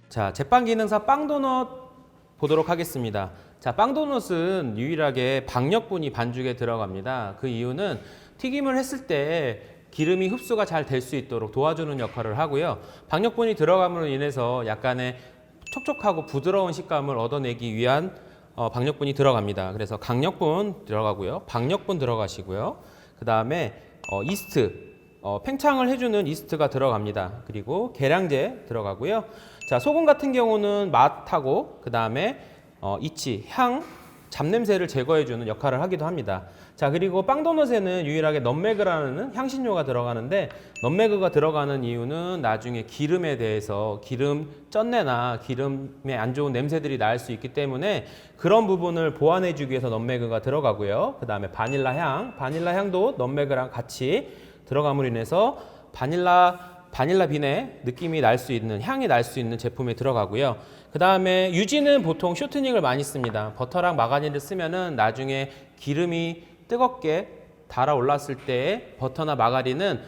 자, 제빵 기능사 빵도넛 보도록 하겠습니다. 자, 빵도넛은 유일하게 박력분이 반죽에 들어갑니다. 그 이유는 튀김을 했을 때 기름이 흡수가 잘 될 수 있도록 도와주는 역할을 하고요. 박력분이 들어감으로 인해서 약간의 촉촉하고 부드러운 식감을 얻어내기 위한 박력분이 들어갑니다. 그래서 강력분 들어가고요. 박력분 들어가시고요. 그 다음에 이스트, 팽창을 해주는 이스트가 들어갑니다. 그리고 계량제 들어가고요. 자, 소금 같은 경우는 맛하고 그 다음에 이치, 향, 잡냄새를 제거해주는 역할을 하기도 합니다. 자, 그리고 빵도넛에는 유일하게 넛메그라는 향신료가 들어가는데 넛메그가 들어가는 이유는 나중에 기름에 대해서 기름 쩐내나 기름에 안 좋은 냄새들이 날 수 있기 때문에 그런 부분을 보완해주기 위해서 넛메그가 들어가고요. 그 다음에 바닐라 향도 넛메그랑 같이 들어감으로 인해서 바닐라 빈의 느낌이 날 수 있는, 향이 날 수 있는 제품에 들어가고요. 그 다음에 유지는 보통 쇼트닝을 많이 씁니다. 버터랑 마가린을 쓰면은 나중에 기름이 뜨겁게 달아올랐을 때 버터나 마가린은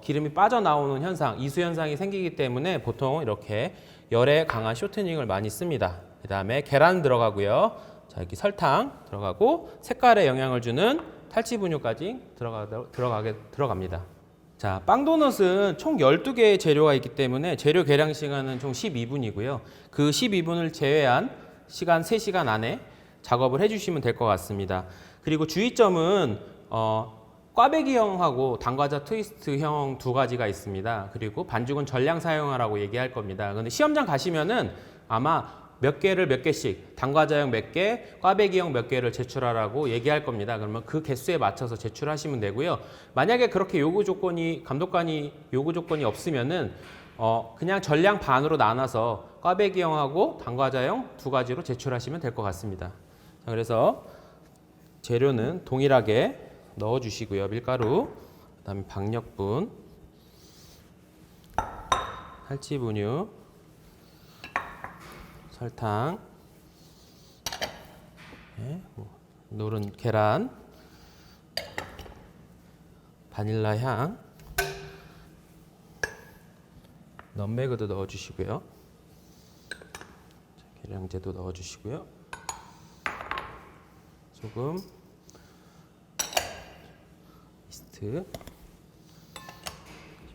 기름이 빠져나오는 현상, 이수 현상이 생기기 때문에 보통 이렇게 열에 강한 쇼트닝을 많이 씁니다. 그 다음에 계란 들어가고요. 자, 여기 설탕 들어가고 색깔에 영향을 주는 탈취 분유까지 들어갑니다. 자, 빵도넛은 총 12개의 재료가 있기 때문에 재료 계량 시간은 총 12분이고요. 그 12분을 제외한 시간 3시간 안에 작업을 해주시면 될 것 같습니다. 그리고 주의점은 꽈배기형하고 당과자 트위스트형 두 가지가 있습니다. 그리고 반죽은 전량 사용하라고 얘기할 겁니다. 근데 시험장 가시면은 아마 몇 개씩, 당과자형 몇 개, 꽈배기형 몇 개를 제출하라고 얘기할 겁니다. 그러면 그 개수에 맞춰서 제출하시면 되고요. 만약에 그렇게 감독관이 요구 조건이 없으면은 그냥 전량 반으로 나눠서 꽈배기형하고 당과자형 두 가지로 제출하시면 될 것 같습니다. 자, 그래서 재료는 동일하게 넣어주시고요. 밀가루, 그다음에 박력분, 탈취 분유, 설탕, 노른 계란, 바닐라 향, 넛메그도 넣어주시고요. 계량제도 넣어주시고요. 소금, 이스트,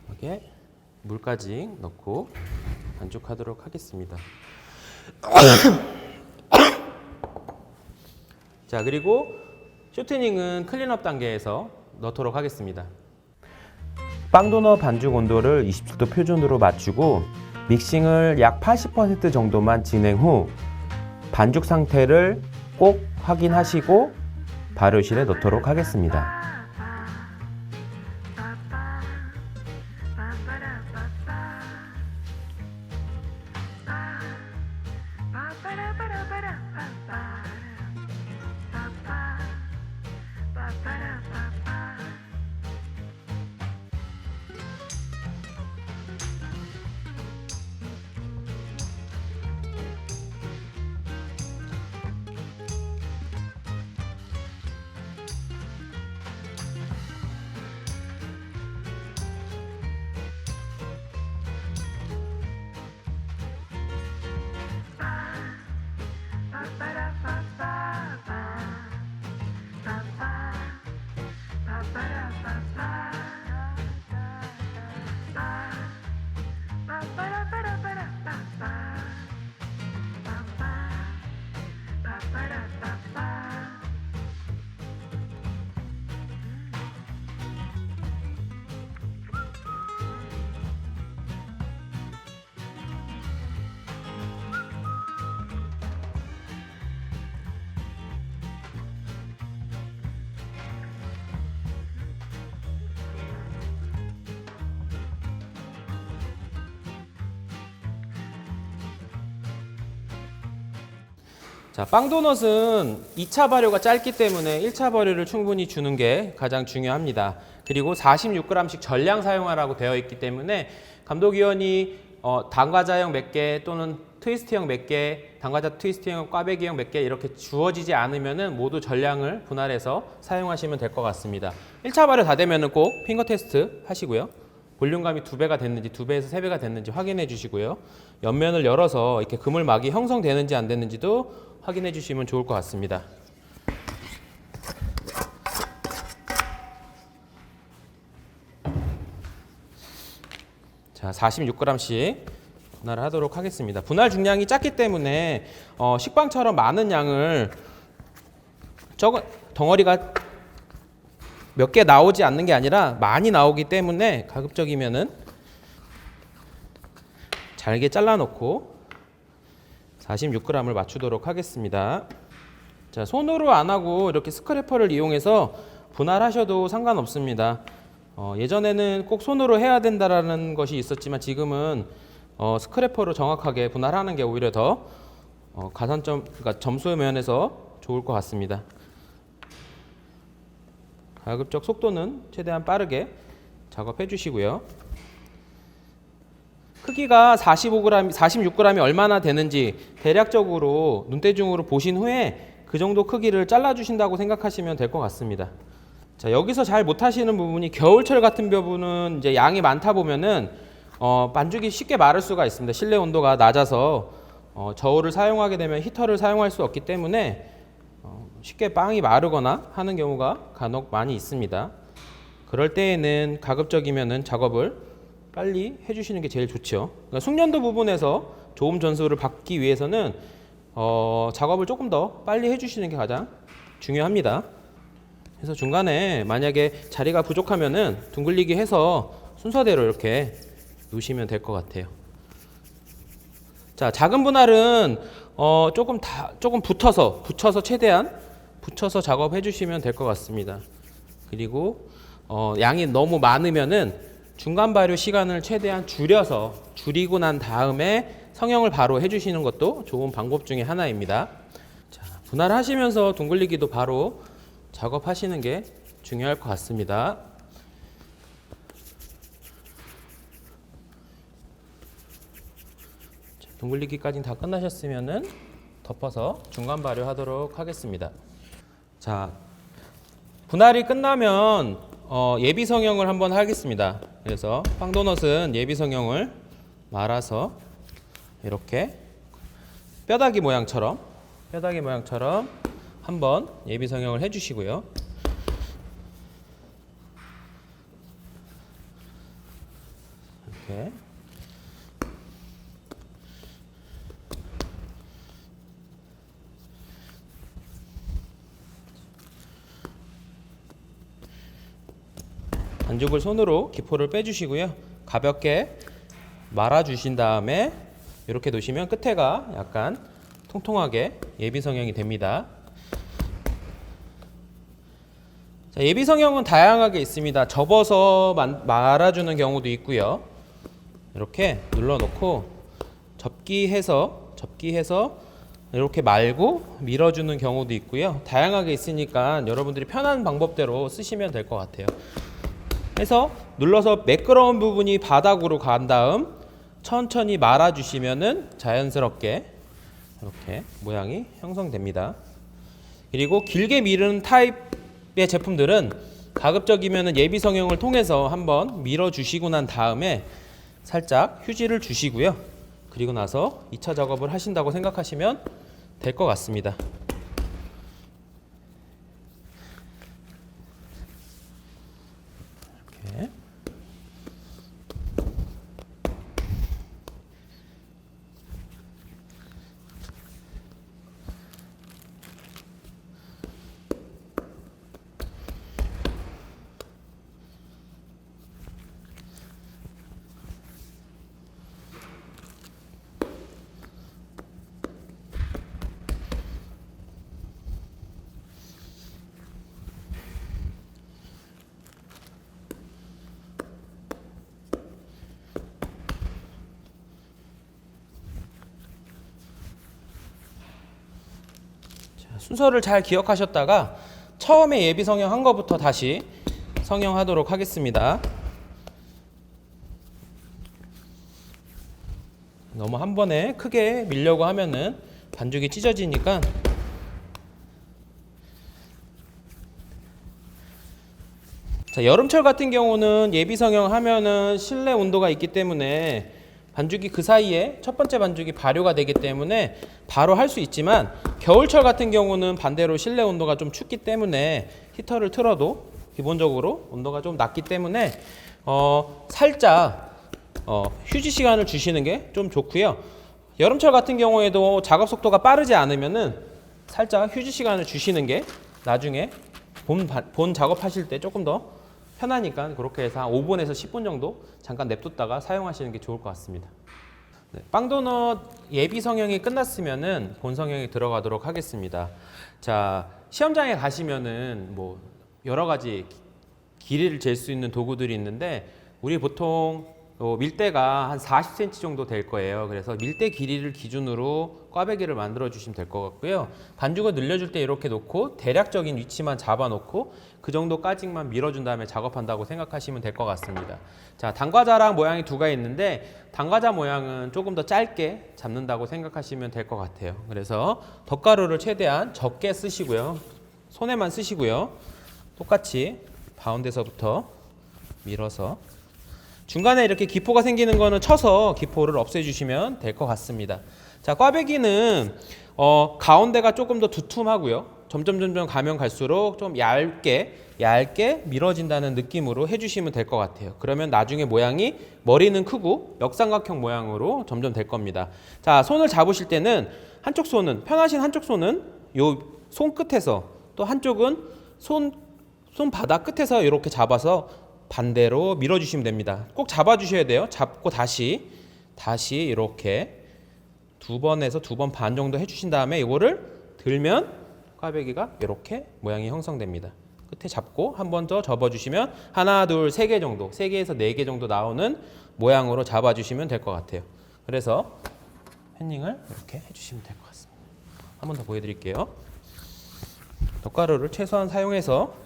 마지막에 물까지 넣고 반죽하도록 하겠습니다. 자, 그리고 쇼트닝은 클린업 단계에서 넣도록 하겠습니다. 빵도넛 반죽 온도를 27도 표준으로 맞추고 믹싱을 약 80% 정도만 진행 후 반죽 상태를 꼭 확인하시고 발효실에 넣도록 하겠습니다. 자, 빵도넛은 2차 발효가 짧기 때문에 1차 발효를 충분히 주는 게 가장 중요합니다. 그리고 46g씩 전량 사용하라고 되어 있기 때문에 감독위원이 당과자형 몇 개 또는 트위스트형 몇 개, 당과자 트위스트형, 꽈배기형 몇 개 이렇게 주어지지 않으면은 모두 전량을 분할해서 사용하시면 될 것 같습니다. 1차 발효 다 되면은 꼭 핑거 테스트 하시고요. 볼륨감이 2배가 됐는지 2배에서 3배가 됐는지 확인해 주시고요. 옆면을 열어서 이렇게 그물막이 형성되는지 안 되는지도 확인해 주시면 좋을 것 같습니다. 자, 46g씩 분할을 하도록 하겠습니다. 분할 중량이 작기 때문에 식빵처럼 많은 양을 적은 덩어리가 몇 개 나오지 않는 게 아니라 많이 나오기 때문에 가급적이면은 잘게 잘라 놓고 46g을 맞추도록 하겠습니다. 자, 손으로 안 하고 이렇게 스크래퍼를 이용해서 분할하셔도 상관없습니다. 예전에는 꼭 손으로 해야 된다라는 것이 있었지만 지금은 스크래퍼로 정확하게 분할하는 게 오히려 더 가산점, 그러니까 점수 면에서 좋을 것 같습니다. 가급적 속도는 최대한 빠르게 작업해 주시고요. 크기가 45g, 46g이 얼마나 되는지 대략적으로 눈대중으로 보신 후에 그 정도 크기를 잘라 주신다고 생각하시면 될 것 같습니다. 자, 여기서 잘 못하시는 부분이 겨울철 같은 부분은 이제 양이 많다 보면은 반죽이 쉽게 마를 수가 있습니다. 실내 온도가 낮아서 저울을 사용하게 되면 히터를 사용할 수 없기 때문에 쉽게 빵이 마르거나 하는 경우가 간혹 많이 있습니다. 그럴 때에는 가급적이면은 작업을 빨리 해주시는 게 제일 좋죠. 그러니까 숙련도 부분에서 좋은 점수를 받기 위해서는 작업을 조금 더 빨리 해주시는 게 가장 중요합니다. 그래서 중간에 만약에 자리가 부족하면은 둥글리기 해서 순서대로 이렇게 놓으시면 될 것 같아요. 자, 작은 분할은 조금 붙여서 최대한 붙여서 작업해 주시면 될 것 같습니다. 그리고 양이 너무 많으면은 중간 발효 시간을 최대한 줄이고 난 다음에 성형을 바로 해주시는 것도 좋은 방법 중에 하나입니다. 자, 분할하시면서 둥글리기도 바로 작업하시는 게 중요할 것 같습니다. 자, 둥글리기까지 다 끝나셨으면은 덮어서 중간 발효하도록 하겠습니다. 자, 분할이 끝나면 예비 성형을 한번 하겠습니다. 그래서 빵도넛은 예비 성형을 말아서 이렇게 뼈다귀 모양처럼 한번 예비 성형을 해주시고요. 이렇게 반죽을 손으로 기포를 빼주시고요. 가볍게 말아주신 다음에 이렇게 놓으시면 끝에가 약간 통통하게 예비 성형이 됩니다. 자, 예비 성형은 다양하게 있습니다. 접어서 말아주는 경우도 있고요. 이렇게 눌러놓고 접기해서 이렇게 말고 밀어주는 경우도 있고요. 다양하게 있으니까 여러분들이 편한 방법대로 쓰시면 될 것 같아요. 해서 눌러서 매끄러운 부분이 바닥으로 간 다음 천천히 말아주시면은 자연스럽게 이렇게 모양이 형성됩니다. 그리고 길게 미르는 타입의 제품들은 가급적이면은 예비 성형을 통해서 한번 밀어주시고 난 다음에 살짝 휴지를 주시고요. 그리고 나서 2차 작업을 하신다고 생각하시면 될 것 같습니다. 이렇게. 순서를 잘 기억하셨다가 처음에 예비 성형한 것부터 다시 성형하도록 하겠습니다. 너무 한 번에 크게 밀려고 하면은 반죽이 찢어지니까 자, 여름철 같은 경우는 예비 성형 하면은 실내 온도가 있기 때문에 반죽이 그 사이에 첫 번째 반죽이 발효가 되기 때문에 바로 할 수 있지만, 겨울철 같은 경우는 반대로 실내 온도가 좀 춥기 때문에 히터를 틀어도 기본적으로 온도가 좀 낮기 때문에 살짝 휴지 시간을 주시는 게 좀 좋고요. 여름철 같은 경우에도 작업 속도가 빠르지 않으면은 살짝 휴지 시간을 주시는 게 나중에 본 작업하실 때 조금 더 편하니까, 그렇게 해서 한 5분에서 10분 정도 잠깐 냅뒀다가 사용하시는 게 좋을 것 같습니다. 네, 빵도넛 예비 성형이 끝났으면은 본 성형이 들어가도록 하겠습니다. 자, 시험장에 가시면은 뭐 여러 가지 길이를 잴 수 있는 도구들이 있는데, 우리 보통 밀대가 한 40cm 정도 될 거예요. 그래서 밀대 길이를 기준으로 꽈배기를 만들어 주시면 될 것 같고요. 반죽을 늘려줄 때 이렇게 놓고 대략적인 위치만 잡아 놓고 그 정도까지만 밀어준 다음에 작업한다고 생각하시면 될 것 같습니다. 자, 당과자랑 모양이 두 가지 있는데, 당과자 모양은 조금 더 짧게 잡는다고 생각하시면 될 것 같아요. 그래서 덧가루를 최대한 적게 쓰시고요. 손에만 쓰시고요. 똑같이 가운데서부터 밀어서, 중간에 이렇게 기포가 생기는 거는 쳐서 기포를 없애주시면 될 것 같습니다. 자, 꽈배기는 가운데가 조금 더 두툼하고요. 점점 가면 갈수록 좀 얇게 밀어진다는 느낌으로 해주시면 될 것 같아요. 그러면 나중에 모양이, 머리는 크고 역삼각형 모양으로 점점 될 겁니다. 자, 손을 잡으실 때는 한쪽 손은, 편하신 한쪽 손은 요 손끝에서, 또 한쪽은 손바닥 끝에서 이렇게 잡아서 반대로 밀어주시면 됩니다. 꼭 잡아주셔야 돼요. 잡고 다시 이렇게 2번에서 2번 반 정도 해주신 다음에 이거를 들면 꽈배기가 이렇게 모양이 형성됩니다. 끝에 잡고 한 번 더 접어주시면 하나, 둘, 3개 정도, 3개에서 4개 정도 나오는 모양으로 잡아주시면 될 것 같아요. 그래서 팬닝을 이렇게 해주시면 될 것 같습니다. 한 번 더 보여드릴게요. 덧가루를 최소한 사용해서,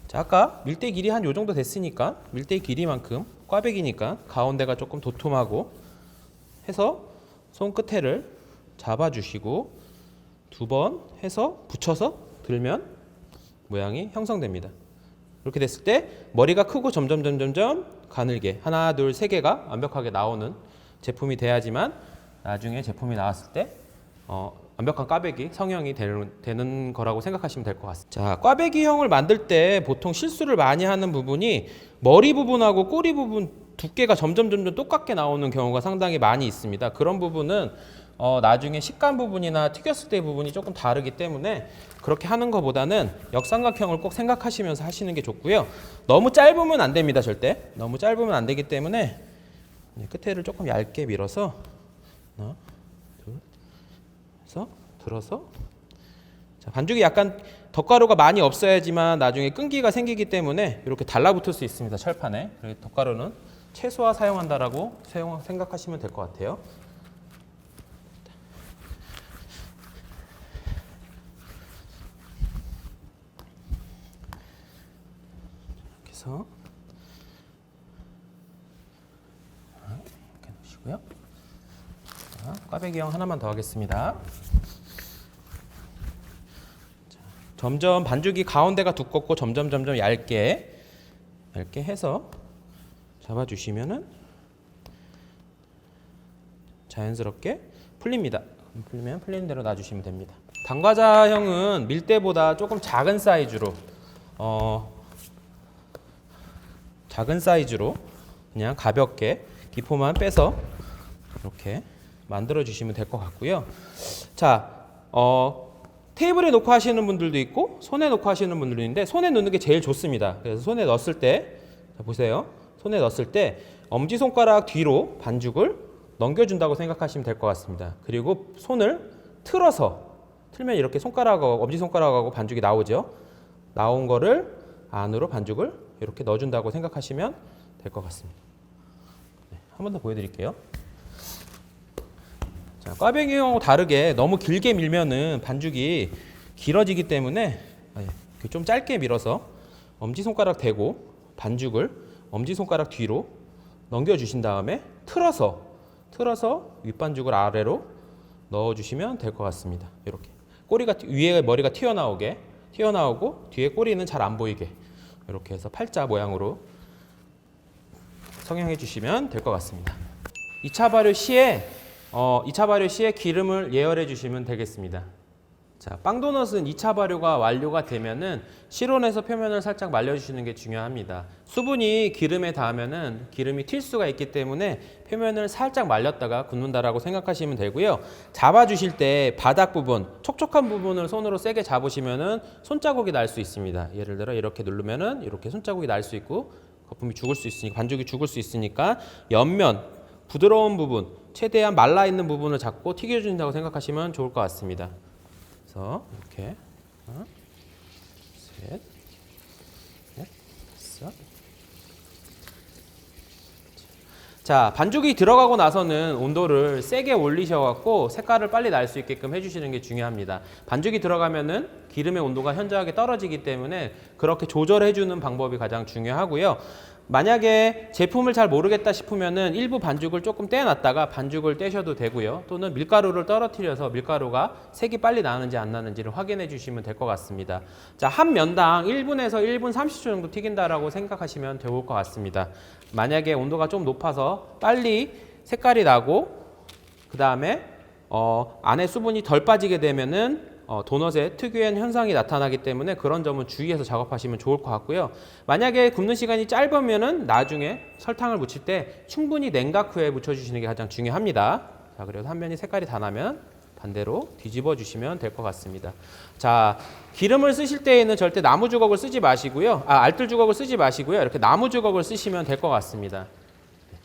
자, 아까 밀대 길이 한 요 정도 됐으니까 밀대 길이만큼 꽈배기니까 가운데가 조금 도톰하고 해서 손끝에를 잡아주시고 2번 해서 붙여서 들면 모양이 형성됩니다. 이렇게 됐을 때 머리가 크고 점점 가늘게 하나, 둘, 3개가 완벽하게 나오는 제품이 돼야지만 나중에 제품이 나왔을 때 완벽한 꽈배기 성형이 되는 거라고 생각하시면 될 것 같습니다. 자, 꽈배기형을 만들 때 보통 실수를 많이 하는 부분이 머리 부분하고 꼬리 부분 두께가 점점 똑같게 나오는 경우가 상당히 많이 있습니다. 그런 부분은 나중에 식감 부분이나 튀겼을 때 부분이 조금 다르기 때문에 그렇게 하는 것보다는 역삼각형을 꼭 생각하시면서 하시는 게 좋고요. 너무 짧으면 안 됩니다. 절대 너무 짧으면 안 되기 때문에 끝에를 조금 얇게 밀어서 하나, 둘, 해서 들어서, 자, 반죽이 약간 덧가루가 많이 없어야지만 나중에 끈기가 생기기 때문에 이렇게 달라붙을 수 있습니다. 철판에. 그래서 덧가루는 최소화 사용한다라고 생각하시면 될 것 같아요. 이렇게 해서 이렇게 놓으시고요. 자, 꽈배기형 하나만 더 하겠습니다. 자, 점점 반죽이 가운데가 두껍고 점점 얇게 해서 잡아주시면은 자연스럽게 풀립니다. 풀리면 풀리는 대로 놔주시면 됩니다. 당과자형은 밀대보다 조금 작은 사이즈로 그냥 가볍게 기포만 빼서 이렇게 만들어 주시면 될 것 같고요. 자, 테이블에 놓고 하시는 분들도 있고 손에 놓고 하시는 분들도 있는데, 손에 넣는 게 제일 좋습니다. 그래서 손에 넣었을 때, 자, 보세요. 손에 넣었을 때 엄지손가락 뒤로 반죽을 넘겨준다고 생각하시면 될 것 같습니다. 그리고 손을 틀면 이렇게 엄지손가락하고 반죽이 나오죠. 나온 거를 안으로 반죽을 이렇게 넣어준다고 생각하시면 될 것 같습니다. 네, 한 번 더 보여드릴게요. 자, 꽈배기형하고 다르게 너무 길게 밀면은 반죽이 길어지기 때문에 좀 짧게 밀어서 엄지손가락 대고 반죽을 엄지손가락 뒤로 넘겨주신 다음에 틀어서 윗반죽을 아래로 넣어주시면 될 것 같습니다. 이렇게 위에 머리가 튀어나오고 뒤에 꼬리는 잘 안 보이게 이렇게 해서 팔자 모양으로 성형해 주시면 될 것 같습니다. 2차 발효 시에 기름을 예열해 주시면 되겠습니다. 자, 빵도넛은 2차 발효가 완료가 되면은 실온에서 표면을 살짝 말려주시는 게 중요합니다. 수분이 기름에 닿으면은 기름이 튈 수가 있기 때문에 표면을 살짝 말렸다가 굽는다라고 생각하시면 되고요. 잡아주실 때 바닥 부분, 촉촉한 부분을 손으로 세게 잡으시면은 손자국이 날 수 있습니다. 예를 들어 이렇게 누르면은 이렇게 손자국이 날 수 있고 거품이 죽을 수 있으니까 반죽이 죽을 수 있으니까 옆면 부드러운 부분, 최대한 말라 있는 부분을 잡고 튀겨준다고 생각하시면 좋을 것 같습니다. 그래서 이렇게 하나, 셋, 넷, 다섯. 자, 반죽이 들어가고 나서는 온도를 세게 올리셔갖고 색깔을 빨리 날 수 있게끔 해주시는 게 중요합니다. 반죽이 들어가면은 기름의 온도가 현저하게 떨어지기 때문에 그렇게 조절해주는 방법이 가장 중요하고요. 만약에 제품을 잘 모르겠다 싶으면은 일부 반죽을 조금 떼어놨다가 반죽을 떼셔도 되고요. 또는 밀가루를 떨어뜨려서 밀가루가 색이 빨리 나는지 안 나는지를 확인해 주시면 될 것 같습니다. 자, 한 면당 1분에서 1분 30초 정도 튀긴다라고 생각하시면 좋을 것 같습니다. 만약에 온도가 좀 높아서 빨리 색깔이 나고 그 다음에 안에 수분이 덜 빠지게 되면은 도넛의 특유의 현상이 나타나기 때문에 그런 점은 주의해서 작업하시면 좋을 것 같고요. 만약에 굽는 시간이 짧으면은 나중에 설탕을 묻힐 때 충분히 냉각 후에 묻혀주시는 게 가장 중요합니다. 자, 그래서 한 면이 색깔이 다 나면 반대로 뒤집어 주시면 될 것 같습니다. 자, 기름을 쓰실 때에는 절대 나무 주걱을 쓰지 마시고요. 알뜰 주걱을 쓰지 마시고요. 이렇게 나무 주걱을 쓰시면 될 것 같습니다.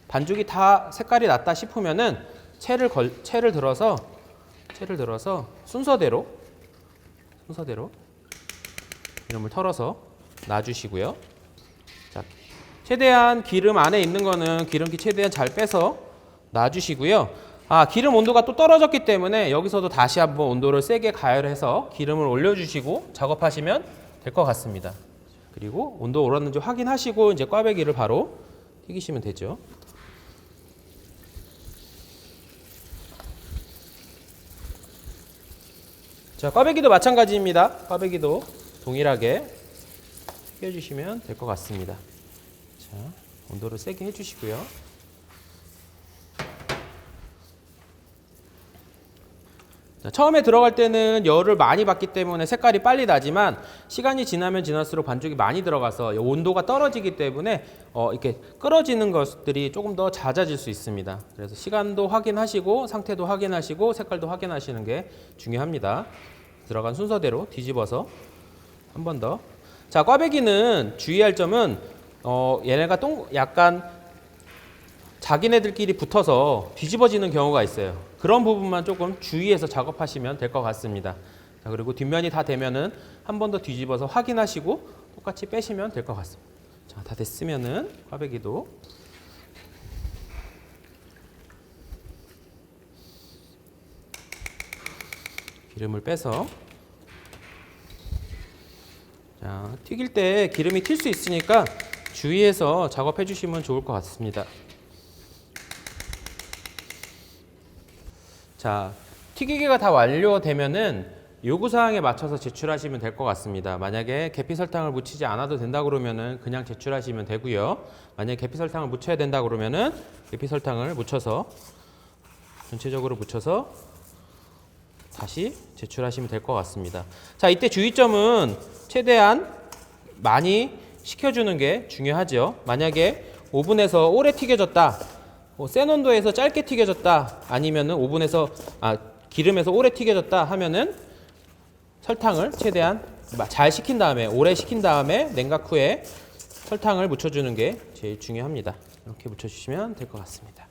반죽이 다 색깔이 났다 싶으면은 채를 들어서 순서대로 기름을 털어서 놔주시고요. 자, 최대한 기름 안에 있는 거는 기름기 최대한 잘 빼서 놔주시고요. 기름 온도가 또 떨어졌기 때문에 여기서도 다시 한번 온도를 세게 가열해서 기름을 올려주시고 작업하시면 될 것 같습니다. 그리고 온도 오랐는지 확인하시고 이제 꽈배기를 바로 튀기시면 되죠. 자, 꽈배기도 마찬가지입니다. 꽈배기도 동일하게 튀겨주시면 될 것 같습니다. 자, 온도를 세게 해주시고요. 자, 처음에 들어갈 때는 열을 많이 받기 때문에 색깔이 빨리 나지만 시간이 지나면 지날수록 반죽이 많이 들어가서 온도가 떨어지기 때문에 이렇게 끓어지는 것들이 조금 더 잦아질 수 있습니다. 그래서 시간도 확인하시고 상태도 확인하시고 색깔도 확인하시는 게 중요합니다. 들어간 순서대로 뒤집어서 한 번 더. 자, 꽈배기는 주의할 점은 얘네가 약간 자기네들끼리 붙어서 뒤집어지는 경우가 있어요. 그런 부분만 조금 주의해서 작업하시면 될 것 같습니다. 자, 그리고 뒷면이 다 되면은 한 번 더 뒤집어서 확인하시고 똑같이 빼시면 될 것 같습니다. 자, 다 됐으면은 꽈배기도 기름을 빼서 자, 튀길 때 기름이 튈 수 있으니까 주의해서 작업해 주시면 좋을 것 같습니다. 자, 튀기기가 다 완료되면은 요구사항에 맞춰서 제출하시면 될 것 같습니다. 만약에 계피 설탕을 묻히지 않아도 된다 그러면은 그냥 제출하시면 되고요. 만약에 계피 설탕을 묻혀야 된다 그러면은 계피 설탕을 묻혀서 전체적으로 묻혀서 다시 제출하시면 될 것 같습니다. 자, 이때 주의점은 최대한 많이 식혀주는 게 중요하죠. 만약에 오븐에서 오래 튀겨졌다, 센 온도에서 짧게 튀겨졌다, 아니면은 기름에서 오래 튀겨졌다 하면은 설탕을 최대한 잘 식힌 다음에 오래 식힌 다음에 냉각 후에 설탕을 묻혀주는 게 제일 중요합니다. 이렇게 묻혀주시면 될 것 같습니다.